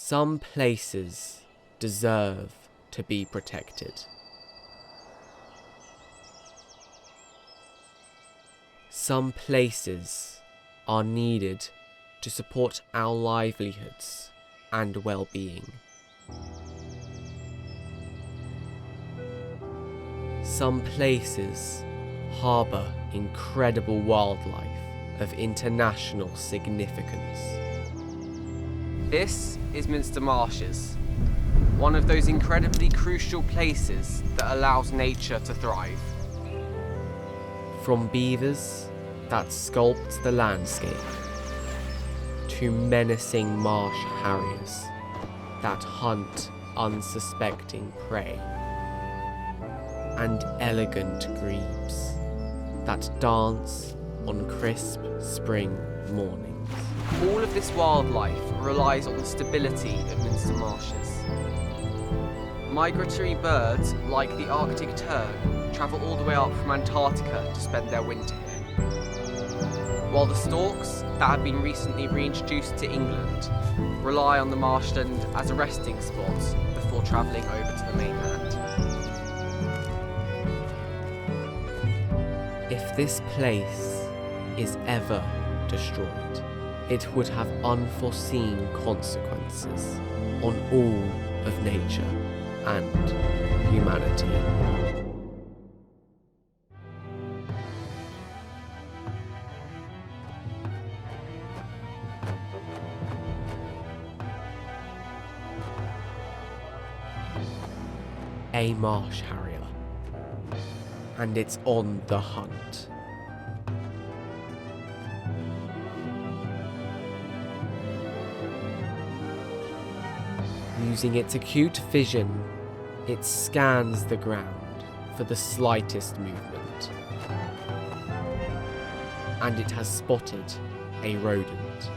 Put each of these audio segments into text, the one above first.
Some places deserve to be protected. Some places are needed to support our livelihoods and well-being. Some places harbour incredible wildlife of international significance. This is Minster Marshes, one of those incredibly crucial places that allows nature to thrive. From beavers that sculpt the landscape, to menacing marsh harriers that hunt unsuspecting prey, and elegant grebes that dance on crisp spring mornings. All of this wildlife relies on the stability of Minster Marshes. Migratory birds like the Arctic tern travel all the way up from Antarctica to spend their winter here, while the storks that have been recently reintroduced to England rely on the marshland as a resting spot before travelling over to the mainland. If this place is ever destroyed, it would have unforeseen consequences on all of nature and humanity. A marsh harrier, and it's on the hunt. Using its acute vision, it scans the ground for the slightest movement, and it has spotted a rodent.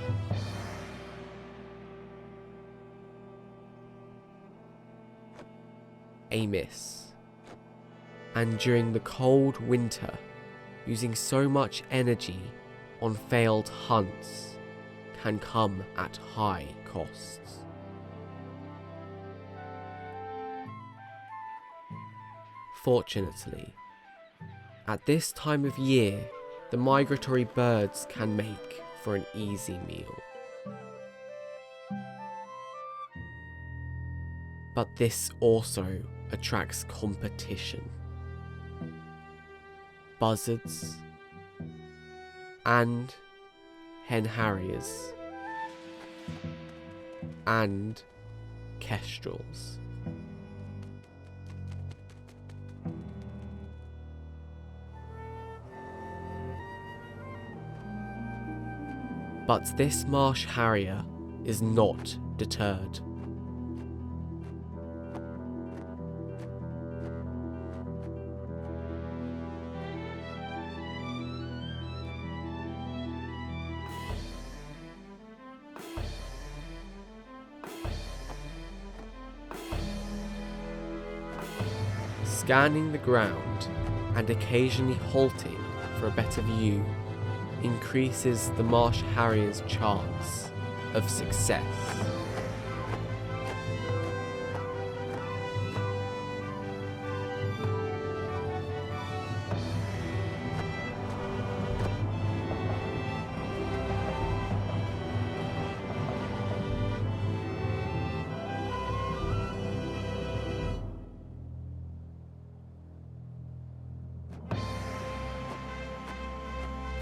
A miss. And during the cold winter, using so much energy on failed hunts can come at high costs. Fortunately, at this time of year, the migratory birds can make for an easy meal. But this also attracts competition. Buzzards and hen harriers and kestrels. But this marsh harrier is not deterred. Scanning the ground and occasionally halting for a better view increases the marsh harrier's chance of success.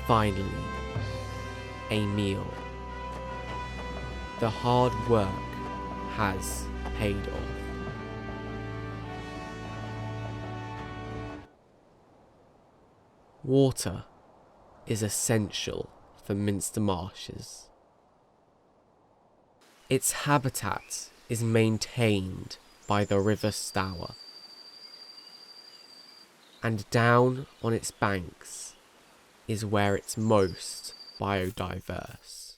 Finally, a meal. The hard work has paid off. Water is essential for Minster Marshes. Its habitat is maintained by the River Stour, and down on its banks is where it's most biodiverse.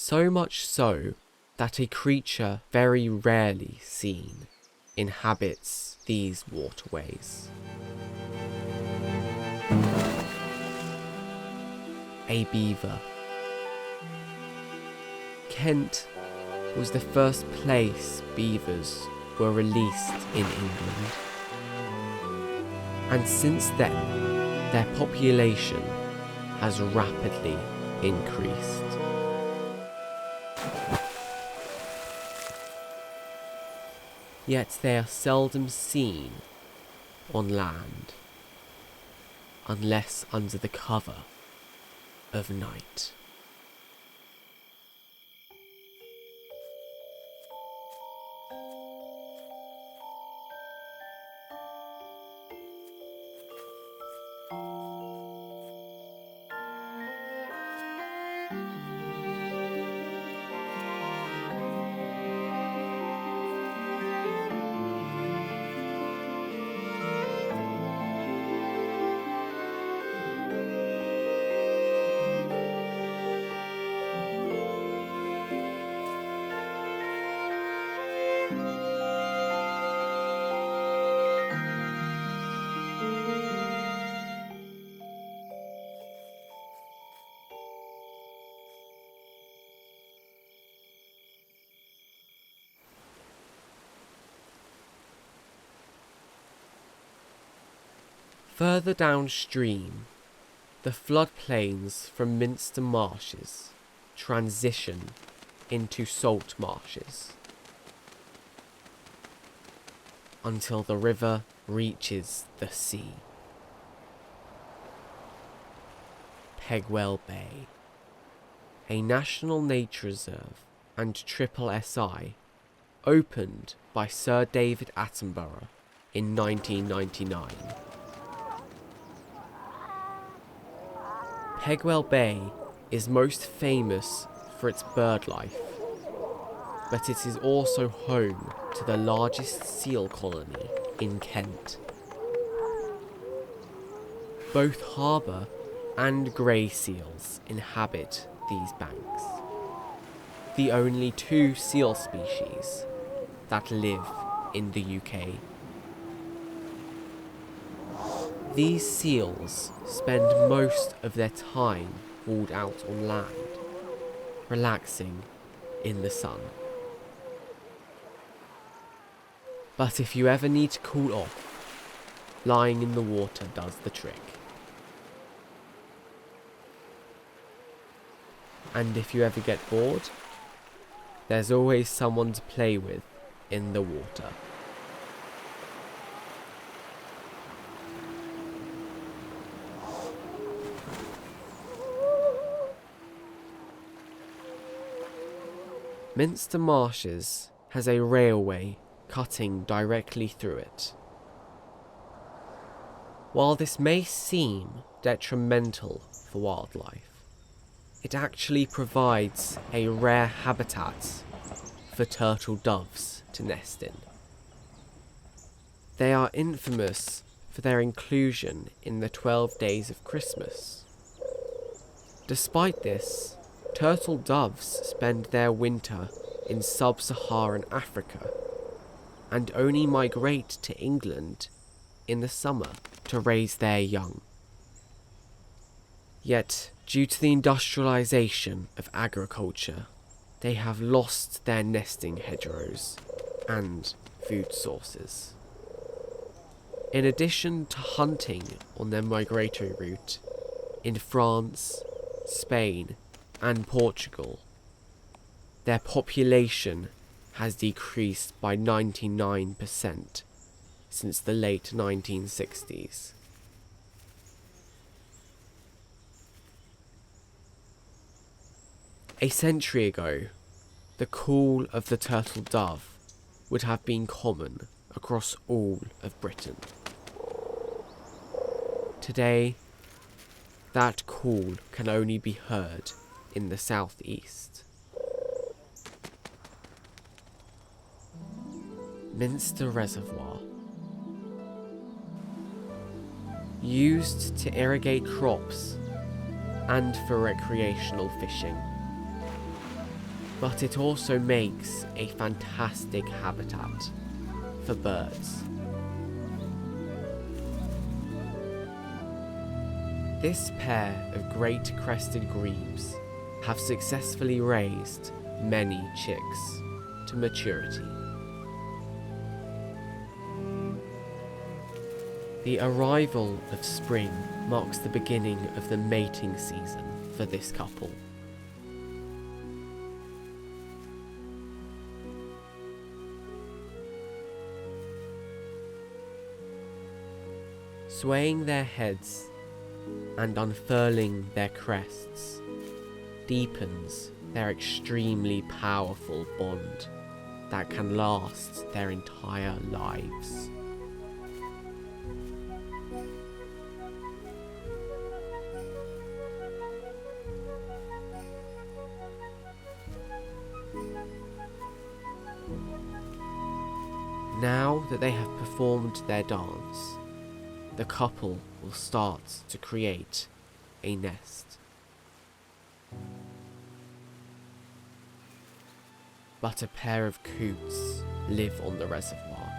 So much so that a creature very rarely seen inhabits these waterways. A beaver. Kent was the first place beavers were released in England, and since then their population has rapidly increased. Yet they are seldom seen on land, unless under the cover of night. Further downstream, the floodplains from Minster Marshes transition into salt marshes until the river reaches the sea. Pegwell Bay, a National Nature Reserve and SSSI, opened by Sir David Attenborough in 1999. Pegwell Bay is most famous for its bird life, but it is also home to the largest seal colony in Kent. Both harbour and grey seals inhabit these banks, the only two seal species that live in the UK. These seals spend most of their time hauled out on land, relaxing in the sun. But if you ever need to cool off, lying in the water does the trick. And if you ever get bored, there's always someone to play with in the water. Minster Marshes has a railway cutting directly through it. While this may seem detrimental for wildlife, it actually provides a rare habitat for turtle doves to nest in. They are infamous for their inclusion in the 12 Days of Christmas. Despite this, turtle doves spend their winter in sub-Saharan Africa and only migrate to England in the summer to raise their young. Yet, due to the industrialisation of agriculture, they have lost their nesting hedgerows and food sources. In addition to hunting on their migratory route, in France, Spain, and Portugal, their population has decreased by 99% since the late 1960s. A century ago, the call of the turtle dove would have been common across all of Britain. Today, that call can only be heard in the southeast. Minster Reservoir. Used to irrigate crops and for recreational fishing. but it also makes a fantastic habitat for birds. This pair of great crested grebes have successfully raised many chicks to maturity. The arrival of spring marks the beginning of the mating season for this couple. Swaying their heads and unfurling their crests deepens their extremely powerful bond that can last their entire lives. Now that they have performed their dance, the couple will start to create a nest. But a pair of coots live on the reservoir,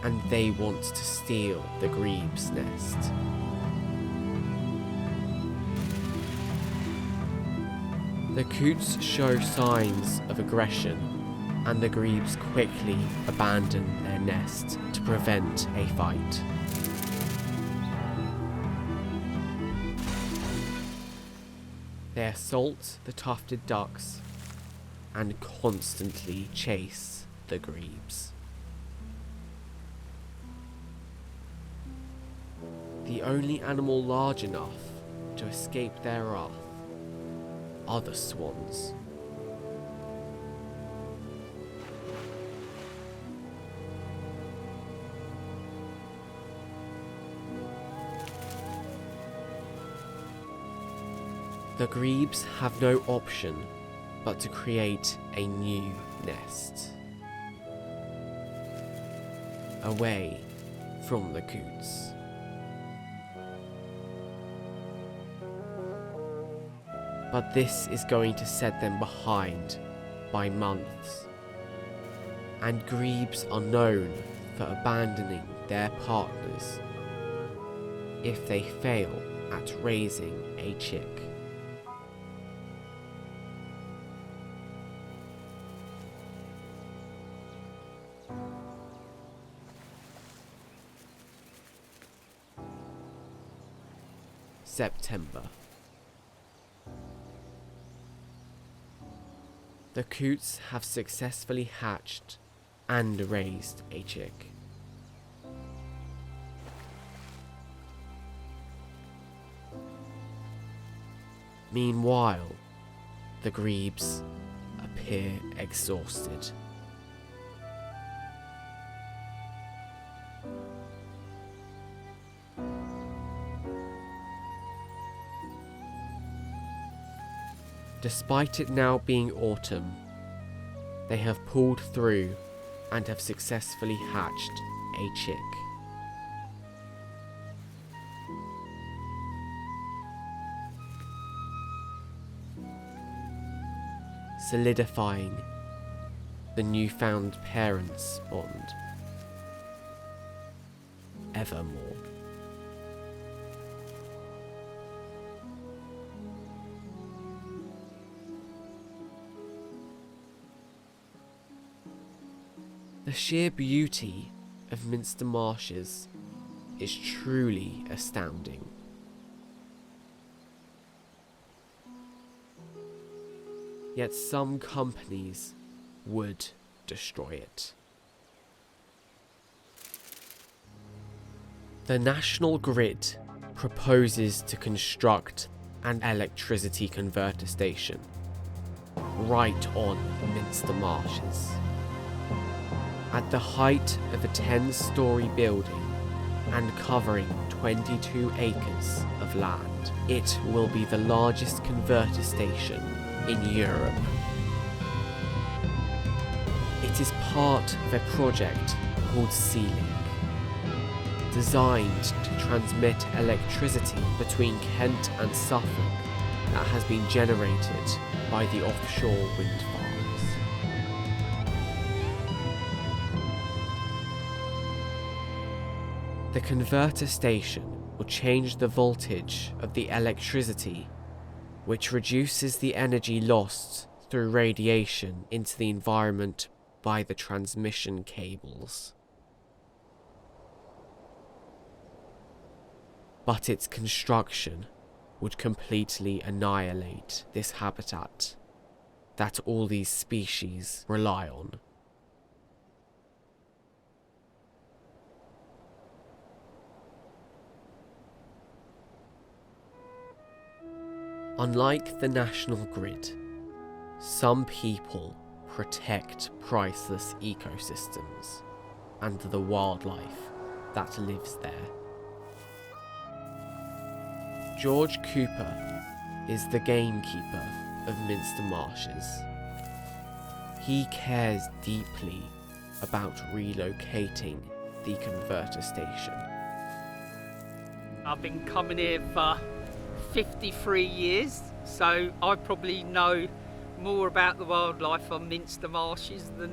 and they want to steal the grebe's nest. The coots show signs of aggression, and the grebes quickly abandon their nest to prevent a fight. They assault the tufted ducks and constantly chase the grebes. The only animal large enough to escape their wrath are the swans. The grebes have no option but to create a new nest, away from the coots. But this is going to set them behind by months, and grebes are known for abandoning their partners if they fail at raising a chick. September. The coots have successfully hatched and raised a chick. Meanwhile, the grebes appear exhausted. Despite it now being autumn, they have pulled through and have successfully hatched a chick. Solidifying the newfound parents' bond evermore. The sheer beauty of Minster Marshes is truly astounding. Yet some companies would destroy it. The National Grid proposes to construct an electricity converter station right on Minster Marshes. At the height of a 10-storey building and covering 22 acres of land, it will be the largest converter station in Europe. It is part of a project called Sealink, designed to transmit electricity between Kent and Suffolk that has been generated by the offshore wind farms. The converter station will change the voltage of the electricity, which reduces the energy lost through radiation into the environment by the transmission cables. But its construction would completely annihilate this habitat that all these species rely on. Unlike the national grid, some people protect priceless ecosystems and the wildlife that lives there. George Cooper is the gamekeeper of Minster Marshes. He cares deeply about relocating the converter station. I've been coming here for 53 years, so I probably know more about the wildlife on Minster Marshes than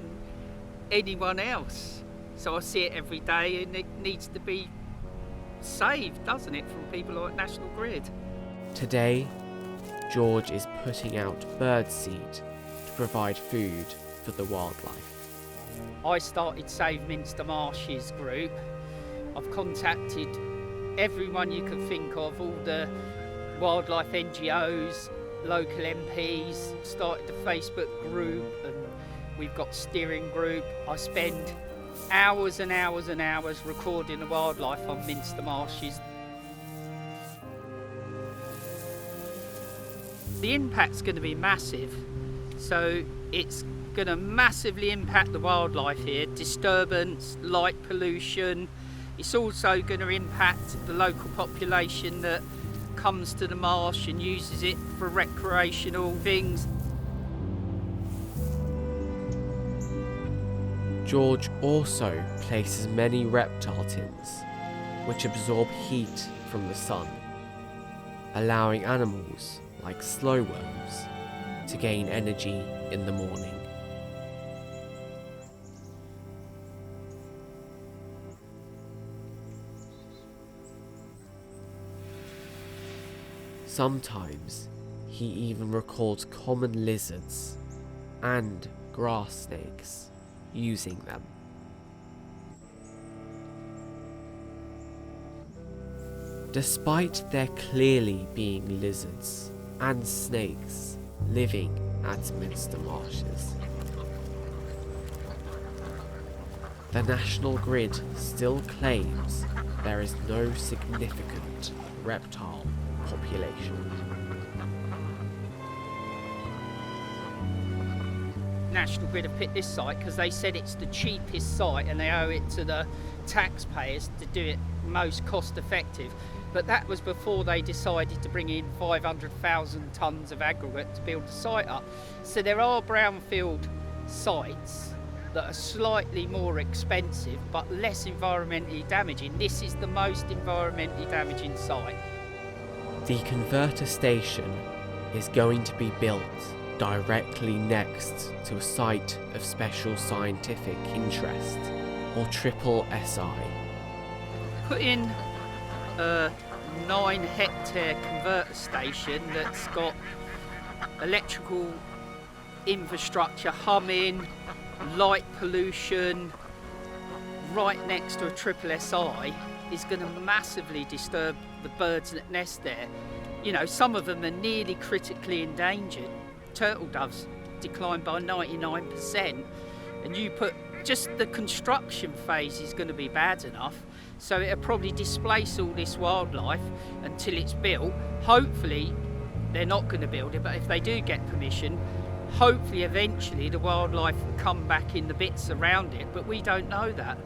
anyone else. So I see it every day, and it needs to be saved, doesn't it, from people like National Grid. Today, George is putting out birdseed to provide food for the wildlife. I started Save Minster Marshes group. I've contacted everyone you can think of, all the wildlife NGOs, local MPs, started the Facebook group, and we've got steering group. I spend hours and hours and hours recording the wildlife on Minster Marshes. The impact's going to be massive, so it's going to massively impact the wildlife here. Disturbance, light pollution. It's also going to impact the local population that comes to the marsh and uses it for recreational things. George also places many reptile tins, which absorb heat from the sun, allowing animals like slowworms to gain energy in the morning. Sometimes he even records common lizards and grass snakes using them. Despite there clearly being lizards and snakes living at Minster Marshes, the National Grid still claims there is no significant reptile population. National Grid have picked this site because they said it's the cheapest site and they owe it to the taxpayers to do it most cost effective. But that was before they decided to bring in 500,000 tonnes of aggregate to build the site up. So there are brownfield sites that are slightly more expensive but less environmentally damaging. This is the most environmentally damaging site. The converter station is going to be built directly next to a site of special scientific interest, or triple SI. Put in a 9-hectare converter station that's got electrical infrastructure humming, light pollution, right next to a triple SI is going to massively disturb the birds that nest there. You know, some of them are nearly critically endangered. Turtle doves declined by 99%, and you put just the construction phase is going to be bad enough, so it'll probably displace all this wildlife until it's built. Hopefully they're not going to build it, but if they do get permission, hopefully eventually the wildlife will come back in the bits around it, but we don't know that.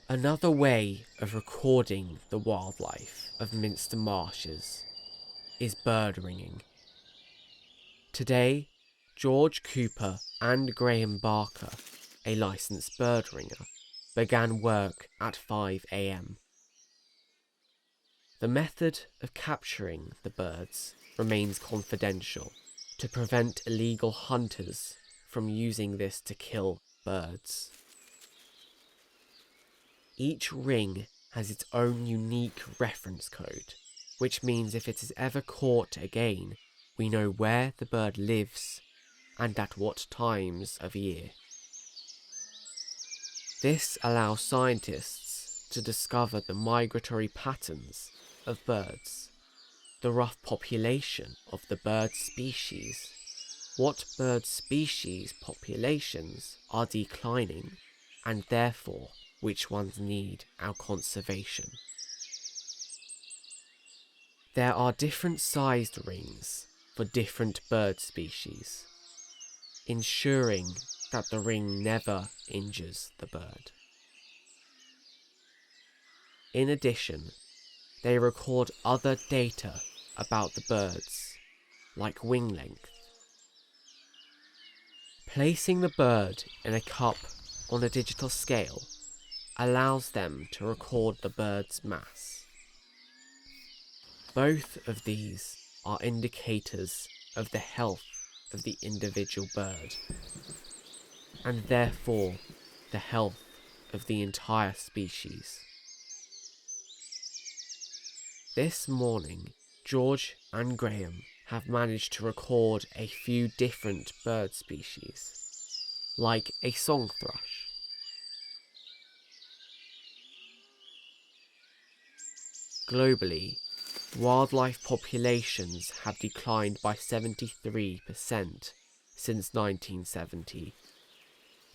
Another way of recording the wildlife of Minster Marshes is bird ringing. Today, George Cooper and Graham Barker, a licensed bird ringer, began work at 5 AM. The method of capturing the birds remains confidential to prevent illegal hunters from using this to kill birds. Each ring has its own unique reference code, which means if it is ever caught again, we know where the bird lives and at what times of year. This allows scientists to discover the migratory patterns of birds, the rough population of the bird species, what bird species populations are declining, and therefore which ones need our conservation. There are different sized rings for different bird species, ensuring that the ring never injures the bird. In addition, they record other data about the birds, like wing length. Placing the bird in a cup on a digital scale allows them to record the bird's mass. Both of these are indicators of the health of the individual bird, and therefore the health of the entire species. This morning, George and Graham have managed to record a few different bird species, like a song thrush. Globally, wildlife populations have declined by 73% since 1970,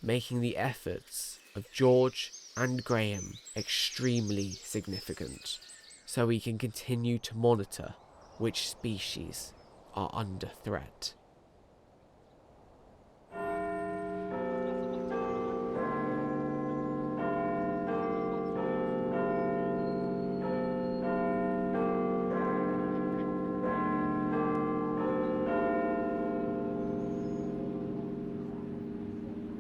making the efforts of George and Graham extremely significant, so we can continue to monitor which species are under threat.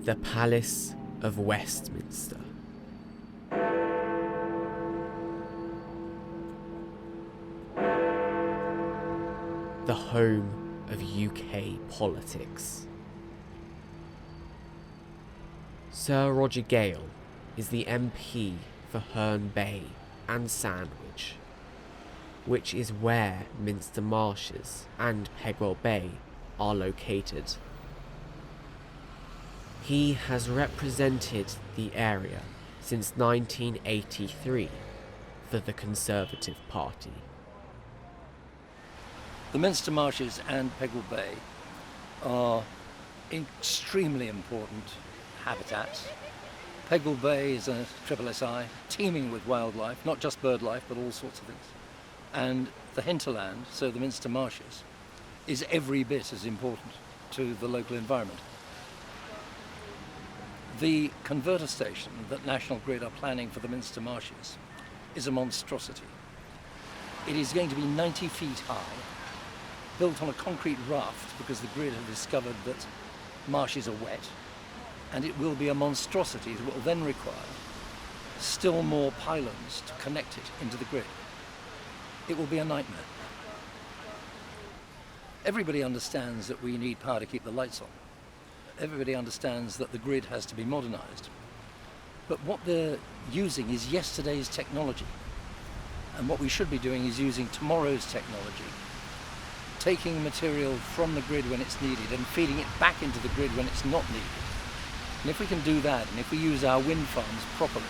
The Palace of Westminster. The home of UK politics. Sir Roger Gale is the MP for Herne Bay and Sandwich, which is where Minster Marshes and Pegwell Bay are located. He has represented the area since 1983 for the Conservative Party. The Minster Marshes and Pegwell Bay are extremely important habitats. Pegwell Bay is a SSSI, teeming with wildlife, not just bird life, but all sorts of things. And the hinterland, so the Minster Marshes, is every bit as important to the local environment. The converter station that National Grid are planning for the Minster Marshes is a monstrosity. It is going to be 90 feet high, built on a concrete raft because the grid have discovered that marshes are wet, and it will be a monstrosity that will then require still more pylons to connect it into the grid. It will be a nightmare. Everybody understands that we need power to keep the lights on. Everybody understands that the grid has to be modernised. But what they're using is yesterday's technology. And what we should be doing is using tomorrow's technology, taking material from the grid when it's needed and feeding it back into the grid when it's not needed. And if we can do that, and if we use our wind farms properly,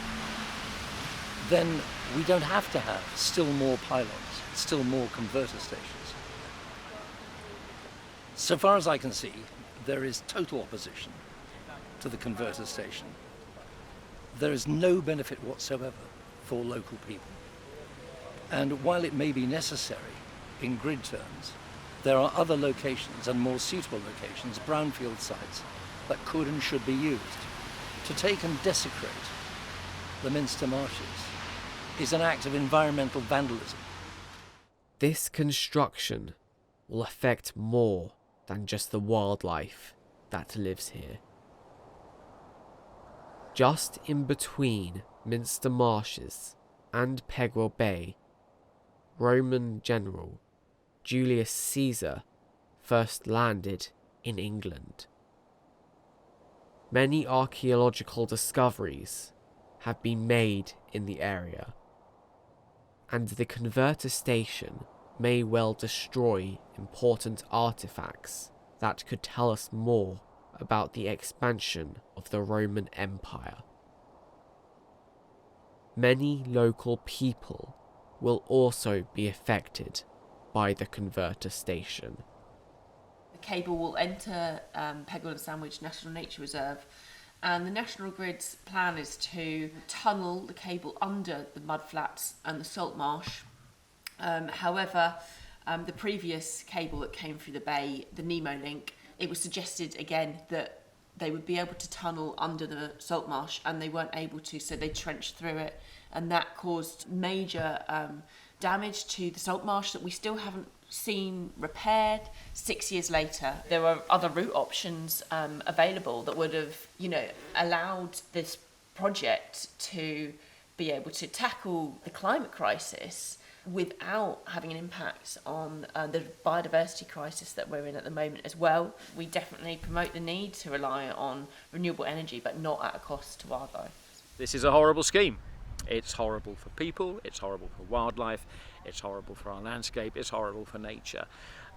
then we don't have to have still more pylons, still more converter stations. So far as I can see, there is total opposition to the converter station. There is no benefit whatsoever for local people. And while it may be necessary in grid terms, there are other locations and more suitable locations, brownfield sites, that could and should be used. To take and desecrate the Minster Marshes is an act of environmental vandalism. This construction will affect more than just the wildlife that lives here. Just in between Minster Marshes and Pegwell Bay, Roman general Julius Caesar first landed in England. Many archaeological discoveries have been made in the area, and the converter station may well destroy important artifacts that could tell us more about the expansion of the Roman Empire. Many local people will also be affected by the converter station. The cable will enter Pegwell and Sandwich National Nature Reserve, and the National Grid's plan is to tunnel the cable under the mudflats and the salt marsh. However, the previous cable that came through the bay, the Nemo link, it was suggested again that they would be able to tunnel under the salt marsh, and they weren't able to, so they trenched through it, and that caused major damage to the salt marsh that we still haven't seen repaired 6 years later. There were other route options available that would have, allowed this project to be able to tackle the climate crisis without having an impact on the biodiversity crisis that we're in at the moment as well. We definitely promote the need to rely on renewable energy, but not at a cost to wildlife. This is a horrible scheme. It's horrible for people, it's horrible for wildlife, it's horrible for our landscape, it's horrible for nature.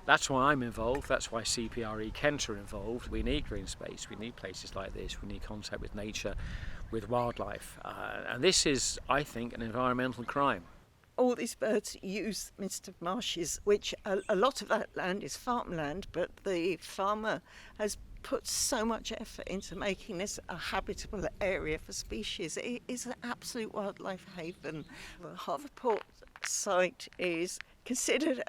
That's why I'm involved, that's why CPRE Kent are involved. We need green space, we need places like this, we need contact with nature, with wildlife. And this is, I think, an environmental crime. All these birds use Minster Marshes, which a lot of that land is farmland, but the farmer has put so much effort into making this a habitable area for species. It is an absolute wildlife haven. The Harveyport site is considered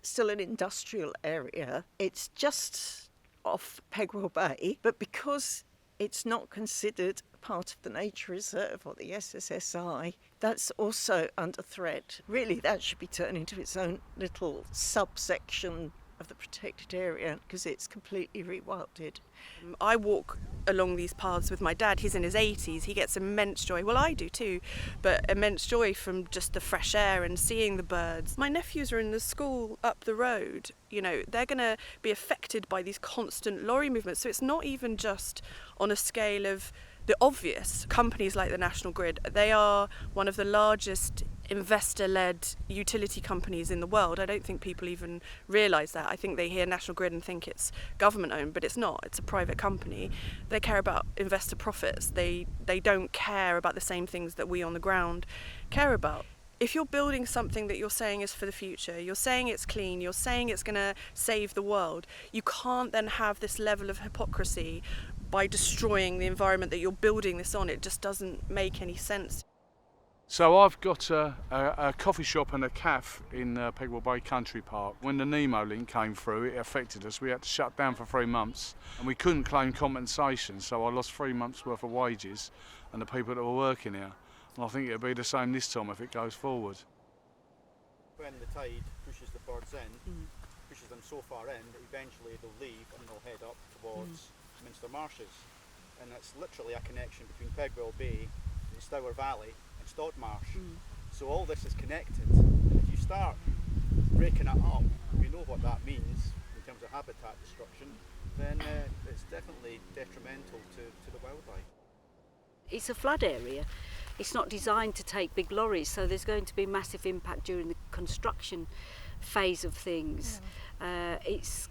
still an industrial area. It's just off Pegwell Bay, but because it's not considered part of the nature reserve or the SSSI, that's also under threat. Really, that should be turned into its own little subsection of the protected area because it's completely rewilded. I walk along these paths with my dad. He's in his 80s. He gets immense joy. Well, I do too, but immense joy from just the fresh air and seeing the birds. My nephews are in the school up the road. They're going to be affected by these constant lorry movements. So it's not even just on a scale of the obvious. Companies like the National Grid, they are one of the largest investor-led utility companies in the world. I don't think people even realise that. I think they hear National Grid and think it's government-owned, but it's not. It's a private company. They care about investor profits. They don't care about the same things that we on the ground care about. If you're building something that you're saying is for the future, you're saying it's clean, you're saying it's going to save the world, you can't then have this level of hypocrisy by destroying the environment that you're building this on. It just doesn't make any sense. So I've got a coffee shop and a cafe in Pegwell Bay Country Park. When the Nemo link came through, it affected us. We had to shut down for 3 months and we couldn't claim compensation, so I lost 3 months' worth of wages and the people that were working here. And I think it'll be the same this time if it goes forward. When the tide pushes the birds in, pushes them so far in that eventually they'll leave and they'll head up towards Minster Marshes. And it's literally a connection between Pegwell Bay and the Stour Valley and Stod Marsh. So all this is connected. And if you start breaking it up, we know what that means in terms of habitat destruction, then it's definitely detrimental to the wildlife. It's a flood area. It's not designed to take big lorries, so there's going to be massive impact during the construction phase of things. It's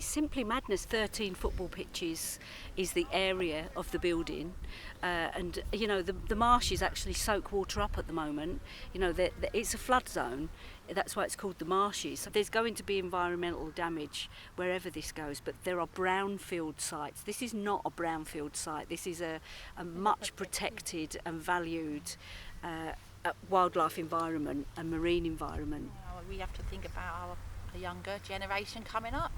simply madness. 13 football pitches is the area of the building, and the marshes actually soak water up at the moment. It's a flood zone. That's why it's called the marshes. There's going to be environmental damage wherever this goes, but there are brownfield sites. This is not a brownfield site. This is a much protected and valued wildlife environment and marine environment. We have to think about our younger generation coming up.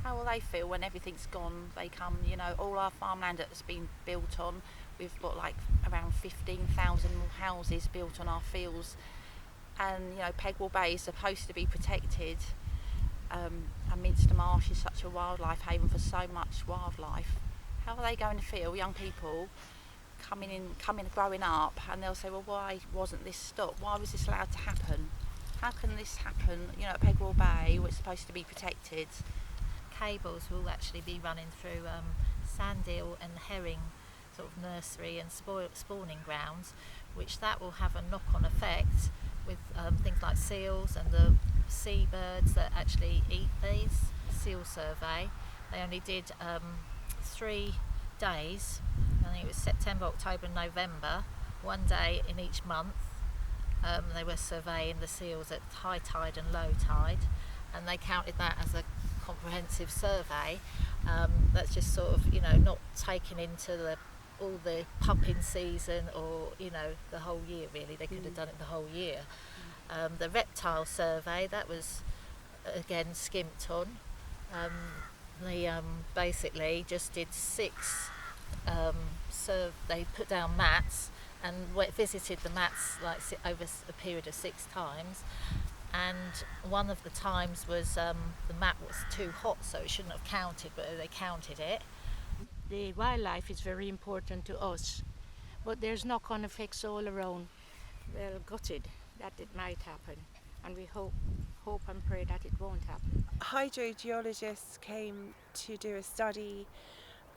How will they feel when everything's gone? They come, all our farmland that's been built on, we've got around 15,000 houses built on our fields, and Pegwell Bay is supposed to be protected, and Minster Marsh is such a wildlife haven for so much wildlife. How are they going to feel, young people growing up, and they'll say, well, why wasn't this stopped? Why was this allowed to happen? How can this happen? You know, at Pegwell Bay, we're supposed to be protected. Cables will actually be running through sand eel and herring sort of nursery and spawning grounds, which that will have a knock-on effect with things like seals and the seabirds that actually eat these. Seal survey, they only did 3 days, I think it was September, October and November, 1 day in each month. They were surveying the seals at high tide and low tide, and they counted that as a comprehensive survey. That's just sort of, you know, not taking into all the pumping season or, you know, the whole year really. They could have done it the whole year. The reptile survey, that was again skimped on. They basically just did 6 they put down mats and visited the mats like over a period of 6 times, and one of the times was the mat was too hot, so it shouldn't have counted, but they counted it. The wildlife is very important to us, but there's knock-on effects all around. We're gutted that it might happen, and we hope and pray that it won't happen. Hydrogeologists came to do a study,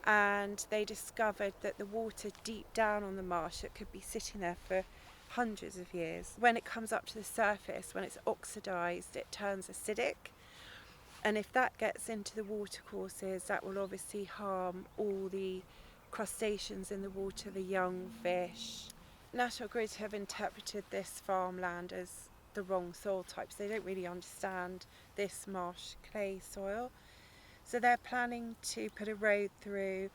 and they discovered that the water deep down on the marsh, it could be sitting there for hundreds of years. When it comes up to the surface, when it's oxidised, it turns acidic. And if that gets into the watercourses, that will obviously harm all the crustaceans in the water, the young fish. National Grid have interpreted this farmland as the wrong soil types. They don't really understand this marsh clay soil. So they're planning to put a road through,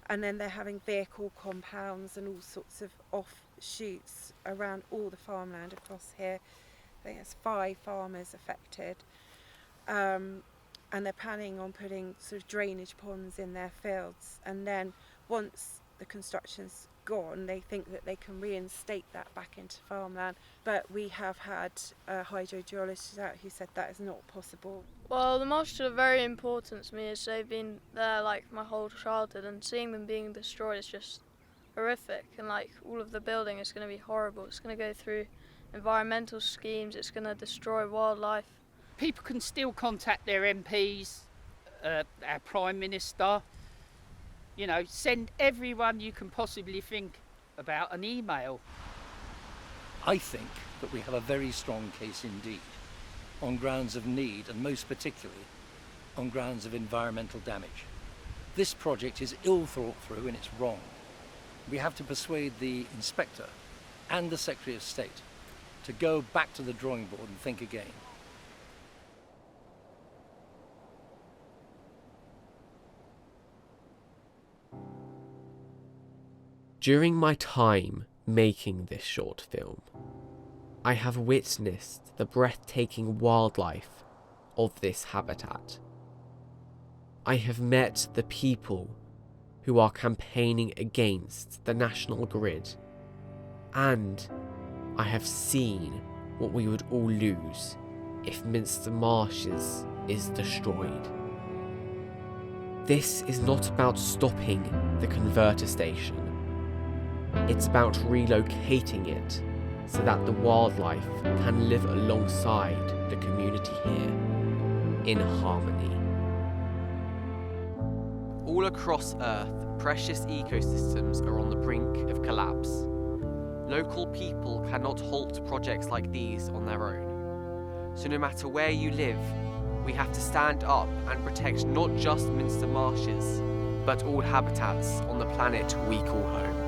and then they're having vehicle compounds and all sorts of offshoots around all the farmland across here. I think there's 5 farmers affected. And they're planning on putting sort of drainage ponds in their fields, and then once the construction's gone, they think that they can reinstate that back into farmland. But we have had hydrogeologists out who said that is not possible. Well, the marshes are very important to me, as they've been there like my whole childhood, and seeing them being destroyed is just horrific. And like all of the building is going to be horrible. It's going to go through environmental schemes, it's going to destroy wildlife. People can still contact their MPs, our Prime Minister, you know, send everyone you can possibly think about an email. I think that we have a very strong case indeed, on grounds of need, and most particularly on grounds of environmental damage. This project is ill thought through and it's wrong. We have to persuade the inspector and the Secretary of State to go back to the drawing board and think again. During my time making this short film, I have witnessed the breathtaking wildlife of this habitat. I have met the people who are campaigning against the National Grid, and I have seen what we would all lose if Minster Marshes is destroyed. This is not about stopping the converter station. It's about relocating it so that the wildlife can live alongside the community here in harmony. All across Earth, precious ecosystems are on the brink of collapse. Local people cannot halt projects like these on their own. So no matter where you live, we have to stand up and protect not just Minster Marshes, but all habitats on the planet we call home.